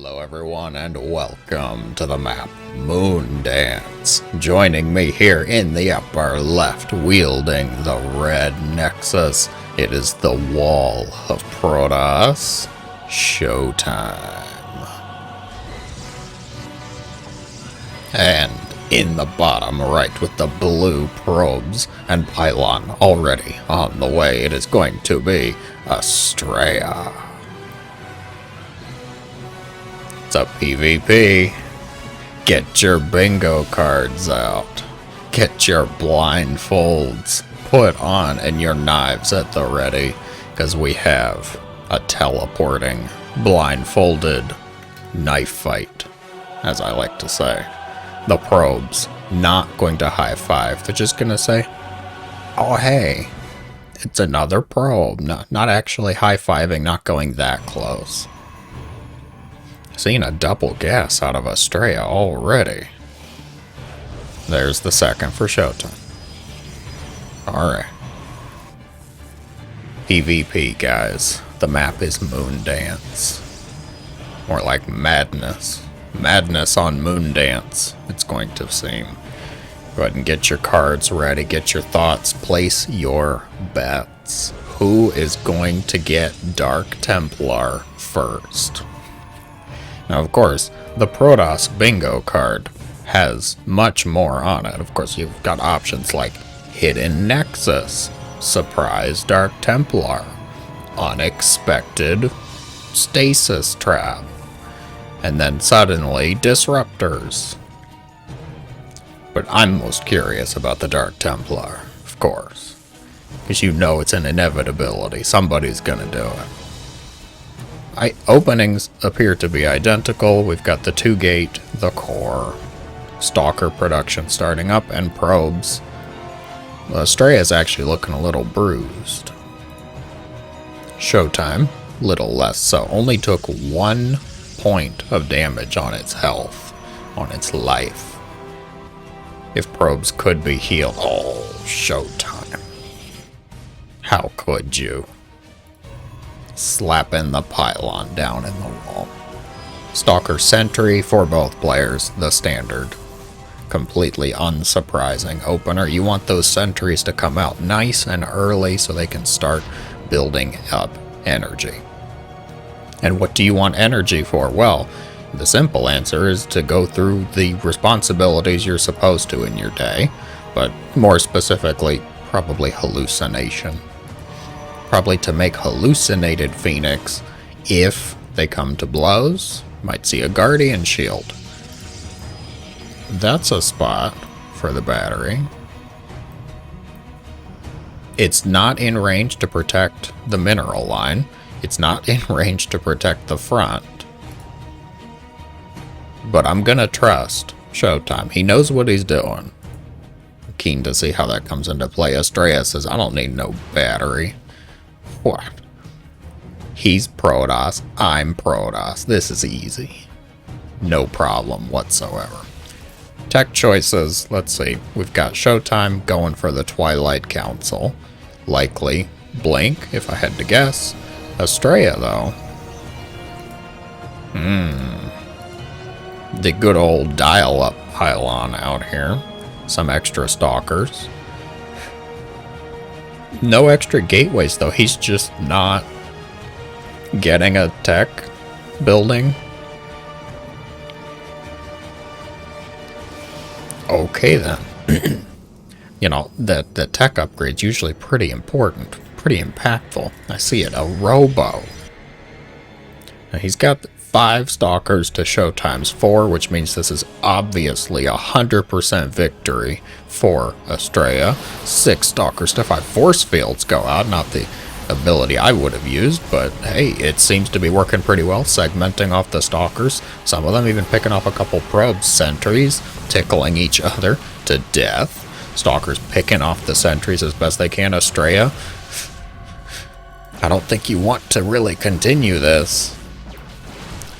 Hello everyone and welcome to the map Moon Dance. Joining me here in the upper left wielding the red nexus, it is the wall of Protoss, ShoWTimE. And in the bottom right with the blue probes and pylon already on the way, it is going to be Astrea. It's a PvP. Get your bingo cards out. Get your blindfolds put on and your knives at the ready, because we have a teleporting, blindfolded knife fight, as I like to say. The probes not going to high five. They're just going to say, oh hey, it's another probe. Not actually high fiving, not going that close. Seen a double gas out of Astrea already. There's the second for ShoWTimE. Alright. PvP, guys. The map is Moon Dance. More like Madness. Madness on Moon Dance, it's going to seem. Go ahead and get your cards ready. Get your thoughts. Place your bets. Who is going to get Dark Templar first? Now, of course, the Protoss bingo card has much more on it. Of course, you've got options like Hidden Nexus, Surprise Dark Templar, Unexpected Stasis Trap, and then suddenly Disruptors. But I'm most curious about the Dark Templar, of course, because you know it's an inevitability. Somebody's gonna do it. Openings appear to be identical. We've got the 2-gate, the core, stalker production starting up, and probes. Astrea is actually looking a little bruised. ShoWTimE, little less so. Only took 1 point of damage on its health, on its life. If probes could be healed. Oh, ShoWTimE. How could you? Slapping the pylon down in the wall. Stalker Sentry for both players, the standard. Completely unsurprising opener. You want those sentries to come out nice and early so they can start building up energy. And what do you want energy for? Well, the simple answer is to go through the responsibilities you're supposed to in your day, but more specifically, probably hallucination. Probably to make hallucinated Phoenix. If they come to blows, might see a Guardian Shield. That's a spot for the battery. It's not in range to protect the mineral line. It's not in range to protect the front. But I'm gonna trust ShoWTimE. He knows what he's doing. I'm keen to see how that comes into play. Astrea says, I don't need no battery. What? He's Protoss, I'm Protoss. This is easy. No problem whatsoever. Tech choices, let's see. We've got ShoWTimE going for the Twilight Council. Likely Blink, if I had to guess. Astrea, though. The good old dial-up pylon out here. Some extra stalkers. No extra gateways, though. He's just not getting a tech building. Okay, then. You know, the tech upgrade's usually pretty important, pretty impactful. I see it. A robo. Now, he's got 5 stalkers to ShoWTimE's 4, which means this is obviously 100% victory for Astrea. 6 stalkers to 5 force fields go out. Not the ability I would have used, but hey, it seems to be working pretty well, segmenting off the stalkers. Some of them even picking off a couple probes. Sentries tickling each other to death. Stalkers picking off the sentries as best they can. Astrea, I don't think you want to really continue this.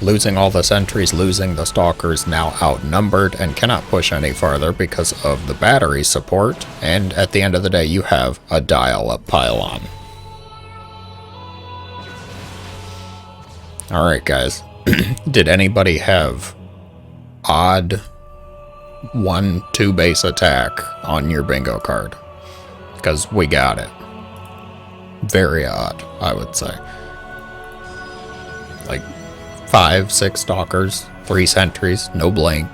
Losing all the sentries, losing the stalkers, now outnumbered and cannot push any farther because of the battery support. And at the end of the day, you have a dial-up pylon. Alright guys, Did anybody have odd 1-2 base attack on your bingo card? Because we got it. Very odd, I would say. Like 5-6 stalkers, 3 sentries, no blink.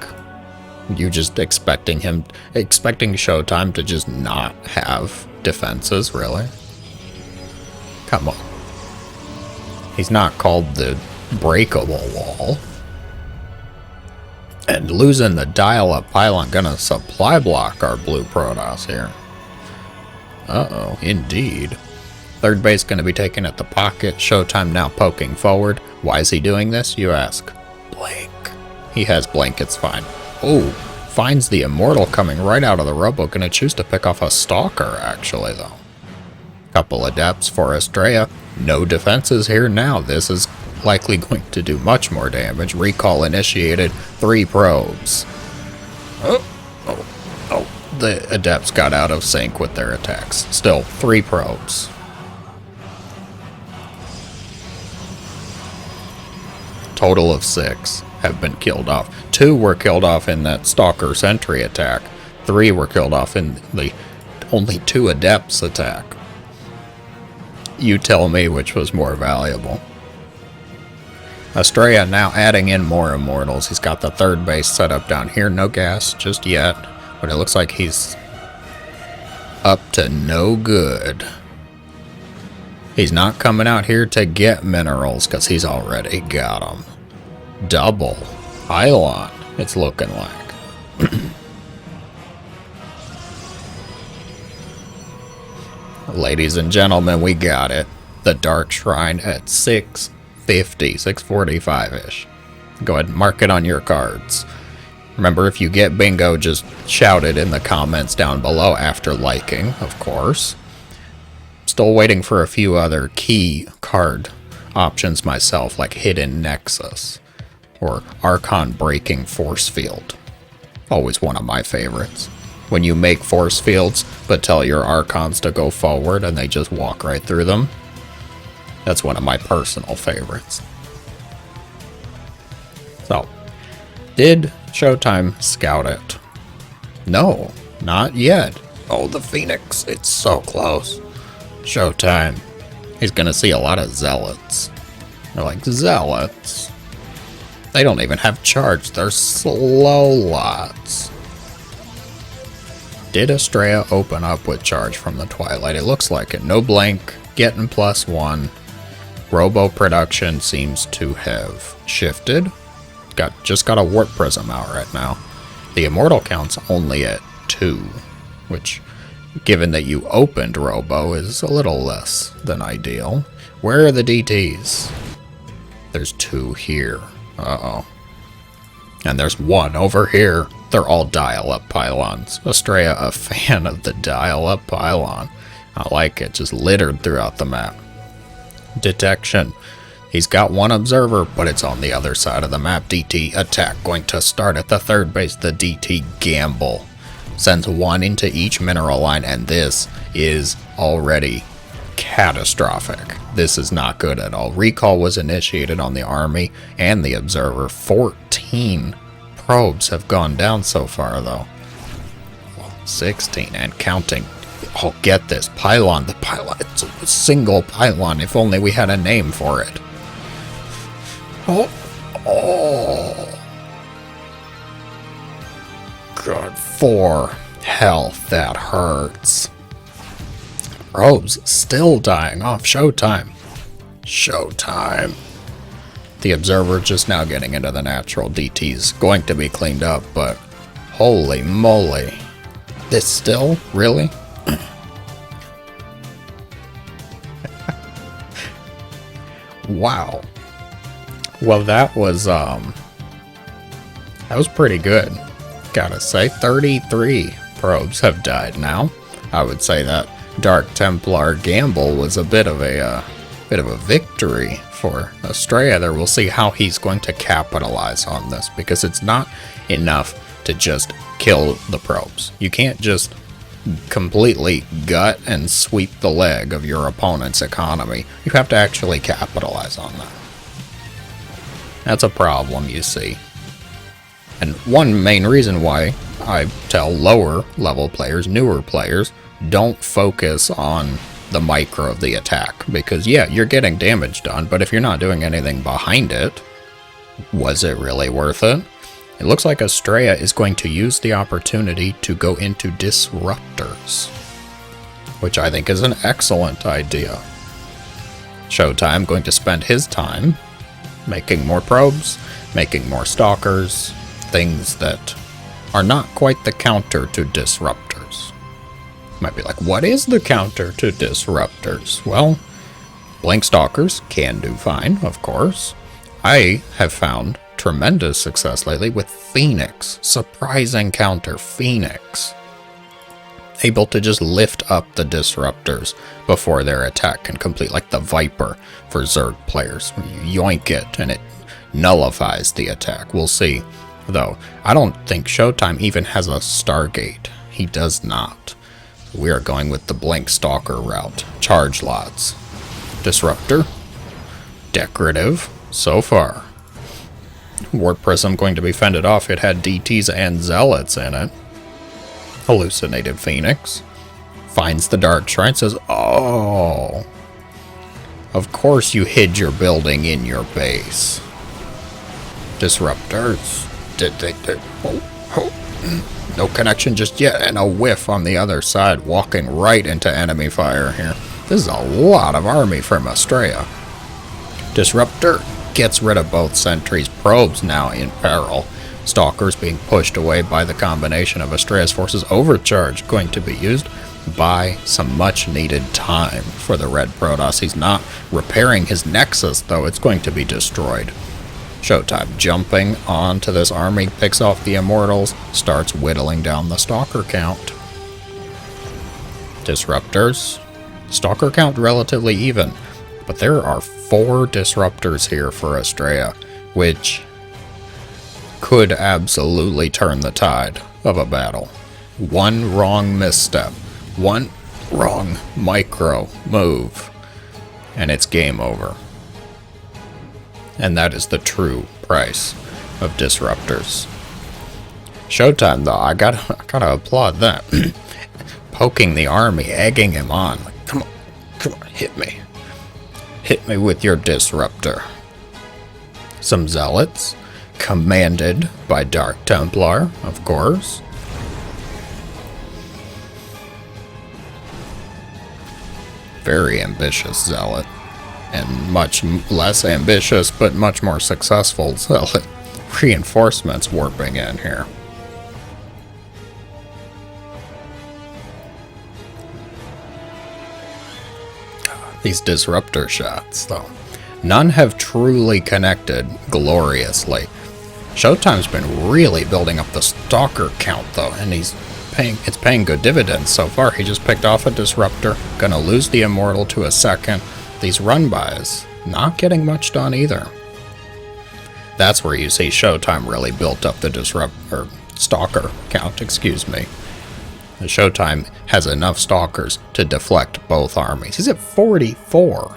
You just expecting ShoWTimE to just not have defenses, really? Come on. He's not called the breakable wall. And losing the dial-up pylon gonna supply block our blue Protoss here. Uh-oh, indeed. Third base gonna be taken at the pocket. ShoWTimE now poking forward. Why is he doing this, you ask? Blink. He has blink, it's fine. Oh, finds the Immortal coming right out of the robo. Gonna choose to pick off a Stalker, actually, though. Couple Adepts for Astrea. No defenses here now. This is likely going to do much more damage. Recall initiated. 3 probes. Oh. The Adepts got out of sync with their attacks. Still, 3 probes. Total of 6 have been killed off. 2 were killed off in that Stalker Sentry attack. 3 were killed off in the only 2 Adepts attack. You tell me which was more valuable. Astrea now adding in more Immortals. He's got the third base set up down here. No gas just yet, but it looks like he's up to no good. He's not coming out here to get minerals because he's already got them. Double pylon, it's looking like. Ladies and gentlemen, we got it. The Dark Shrine at 650, 645-ish. Go ahead and mark it on your cards. Remember, if you get bingo, just shout it in the comments down below after liking, of course. Still waiting for a few other key card options myself, like Hidden Nexus or Archon Breaking Force Field. Always one of my favorites. When you make force fields, but tell your Archons to go forward and they just walk right through them. That's one of my personal favorites. So, did ShoWTimE scout it? No, not yet. Oh, the Phoenix, it's so close. ShoWTimE. He's gonna see a lot of zealots. They're like, zealots? They don't even have charge, they're slow lots. Did Astrea open up with charge from the Twilight? It looks like it. No blink, getting +1. Robo production seems to have shifted. Just got a Warp Prism out right now. The Immortal count's only at 2, which, given that you opened Robo, is a little less than ideal. Where are the DTs? There's 2 here. Uh-oh. And there's 1 over here. They're all dial-up pylons. Astrea, a fan of the dial-up pylon. I like it, just littered throughout the map. Detection. He's got 1 observer, but it's on the other side of the map. DT attack going to start at the third base. The DT gamble. Sends 1 into each mineral line, and this is already catastrophic. This is not good at all. Recall was initiated on the army and the observer. 14 probes have gone down so far, though. 16 and counting. Oh, get this. Pylon. The pylon. It's a single pylon. If only we had a name for it. Oh. God. 4 health. That hurts. Probes still dying off. ShoWTimE. ShoWTimE. The observer just now getting into the natural. DT's going to be cleaned up, but holy moly. This still? Really? Wow. Well, that was pretty good. Gotta say, 33 probes have died now. I would say that Dark Templar gamble was a bit of a victory for Astrea there. We'll see how he's going to capitalize on this, because it's not enough to just kill the probes. You can't just completely gut and sweep the leg of your opponent's economy. You have to actually capitalize on that. That's a problem, you see. And one main reason why I tell lower level players, newer players, don't focus on the micro of the attack. Because yeah, you're getting damage done, but if you're not doing anything behind it, was it really worth it? It looks like Astrea is going to use the opportunity to go into disruptors, which I think is an excellent idea. ShoWTimE going to spend his time making more probes, making more stalkers, things that are not quite the counter to disruptors. Might be like, what is the counter to disruptors? Well, blink stalkers can do fine, of course. I have found tremendous success lately with Phoenix. Surprising counter, Phoenix. Able to just lift up the disruptors before their attack can complete, like the Viper for Zerg players. You yoink it and it nullifies the attack. We'll see. Though, I don't think ShoWTimE even has a Stargate. He does not. We are going with the Blink Stalker route. Charge lots. Disruptor. Decorative. So far. Warp Prism going to be fended off. It had DTs and Zealots in it. Hallucinated Phoenix. Finds the Dark Shrine. Says, oh. Of course you hid your building in your base. Disruptors. No connection just yet, and a whiff on the other side, walking right into enemy fire here. This is a lot of army from Astrea. Disruptor gets rid of both sentries. Probes now in peril. Stalkers being pushed away by the combination of Astrea's forces. Overcharge going to be used. Buy some much needed time for the red Protoss. He's not repairing his Nexus though, it's going to be destroyed. ShoWTimE jumping onto this army, picks off the Immortals, starts whittling down the Stalker count. Disruptors. Stalker count relatively even, but there are 4 Disruptors here for Astrea, which could absolutely turn the tide of a battle. One wrong misstep, one wrong micro move, and it's game over. And that is the true price of disruptors. ShoWTimE, though, I gotta applaud that. Poking the army, egging him on. Like, come on, hit me. Hit me with your disruptor. Some Zealots, commanded by Dark Templar, of course. Very ambitious Zealot. And much less ambitious, but much more successful Zealot. Reinforcements warping in here. These disruptor shots, though. None have truly connected gloriously. ShoWTimE's been really building up the Stalker count, though, and it's paying good dividends so far. He just picked off a disruptor, gonna lose the Immortal to a second. These run-bys, not getting much done either. That's where you see ShoWTimE really built up the Stalker count, excuse me. The ShoWTimE has enough Stalkers to deflect both armies. He's at 44.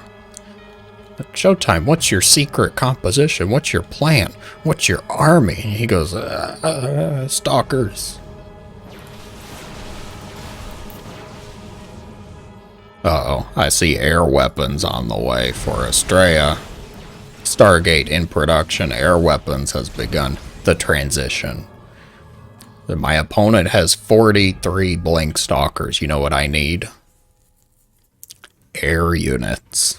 ShoWTimE, what's your secret composition? What's your plan? What's your army? And he goes, Stalkers. Uh-oh, I see air weapons on the way for Astrea. Stargate in production, air weapons has begun the transition. My opponent has 43 Blink Stalkers. You know what I need? Air units.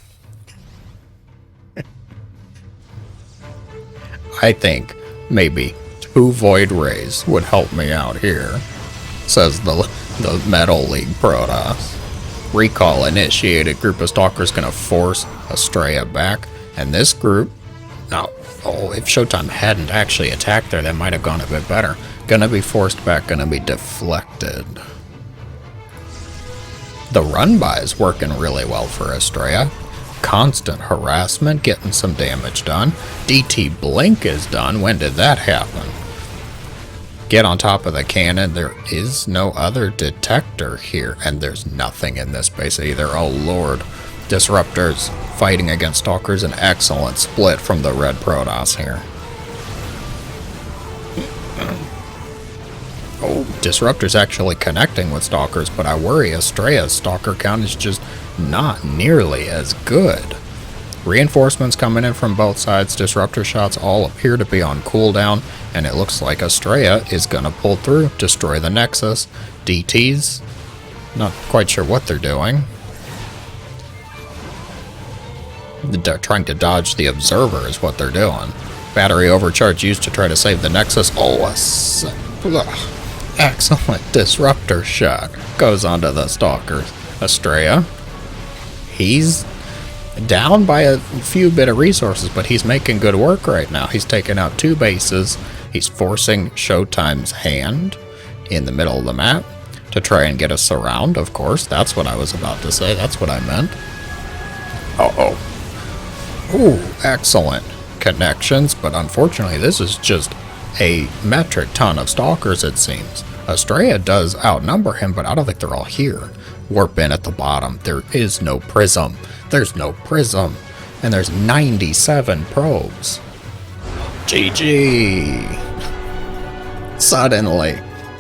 I think maybe 2 Void Rays would help me out here, says the Metal League Protoss. Recall initiated. Group of Stalkers gonna force Astrea back, and this group, now, if ShoWTimE hadn't actually attacked there, that might have gone a bit better. Gonna be forced back, gonna be deflected. The run-by is working really well for Astrea. Constant harassment, getting some damage done. DT Blink is done. When did that happen? Get on top of the cannon. There is no other detector here, and there's nothing in this base either. Oh lord, Disruptors fighting against Stalkers. An excellent split from the red Protoss here. Oh, Disruptor's actually connecting with Stalkers, but I worry Astrea's Stalker count is just not nearly as good. Reinforcements coming in from both sides. Disruptor shots all appear to be on cooldown, and it looks like Astrea is going to pull through, destroy the Nexus. DTs, not quite sure what they're doing. They're trying to dodge the Observer is what they're doing. Battery overcharge used to try to save the Nexus. Oh, excellent Disruptor shot. Goes onto the Stalkers. Astrea, he's down by a few bit of resources, but he's making good work right now. He's taking out 2 bases. He's forcing ShoWTimE's hand in the middle of the map to try and get a surround, of course. That's what I was about to say. That's what I meant. Uh-oh. Ooh, excellent connections, but unfortunately this is just a metric ton of Stalkers, it seems. Astrea does outnumber him, but I don't think they're all here. Warp in at the bottom. There is no prism. There's no prism. And there's 97 probes. GG. Suddenly,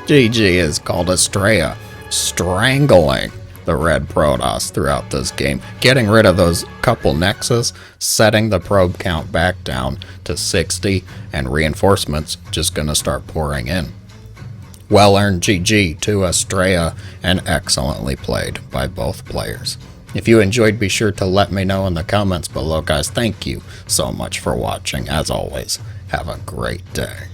GG is called Astrea strangling the red Protoss throughout this game, getting rid of those couple Nexus, setting the probe count back down to 60, and reinforcements just gonna start pouring in. Well earned GG to Astrea, and excellently played by both players. If you enjoyed, be sure to let me know in the comments below, guys. Thank you so much for watching. As always, have a great day.